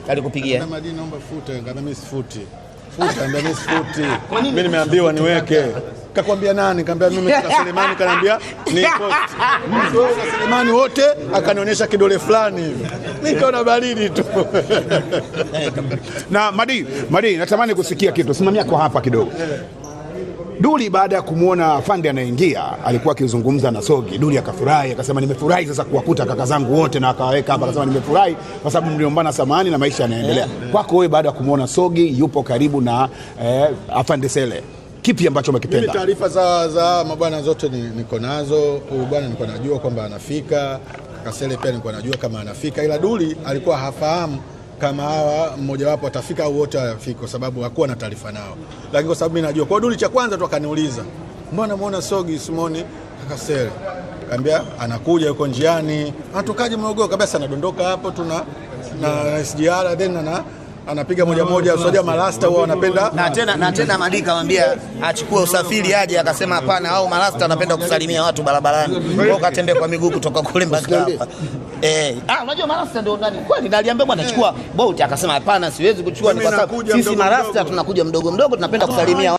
Alikupigia. Kama Madini naomba futa, kama mimi sifuti. Futa ndio mimi sifuti. Mimi nimeambiwa niweke. Kakwambia nani? Kaambia mimi kwa Selemani, kaniambia ni post. Wewe na Selemani wote akanionyesha kidole fulani hivi. Mimi kaona baridi tu. Na Madini natamani kusikia kitu. Simamia kwa hapa kidogo. Duli baada ya kumuona Fande anaingia alikuwa akizungumza na Sogi. Duli akafurahi, akasema nimefurahi sasa kuwakuta kaka zangu wote, na akaweka hapa akasema nimefurahi kwa sababu mliombana samani na maisha yanaendelea. Kwako wewe baada ya kumuona Sogi yupo karibu na Afande Sele, kipi ambacho umekipenda? Mimi taarifa za mabwana zote niko nazo. Huyu bwana nilikuwa najua kwamba anafika. Kasele pia nilikuwa najua kama anafika, ila Duli alikuwa hafahamu kama hawa mmoja wapo atafika au wote hawafiki, kwa sababu hakuwa na taarifa nao. Lakini kwa sababu mimi najua, kwa Duli cha kwanza tu akaniuliza, mbona muona Sogi Simoni Kasele? Kaambia anakuja, yuko njiani. Anatokaje Morogoro? Kabisa anadondoka hapo tuna na SGR, then anapiga moja moja. Unajua marasta wao wanapenda na tena Madini kamwambia achukue usafiri aje, akasema hapana, au marasta anapenda kusalimia watu barabarani. Wao katembea kwa miguu kutoka kule mpaka hapa. Unajua marasta ndio ndani. Kwani naliambia bwana chukua boat, akasema hapana, siwezi kuchukua, ni kwa sababu sisi marasta tunakuja mdogo mdogo, tunapenda kusalimia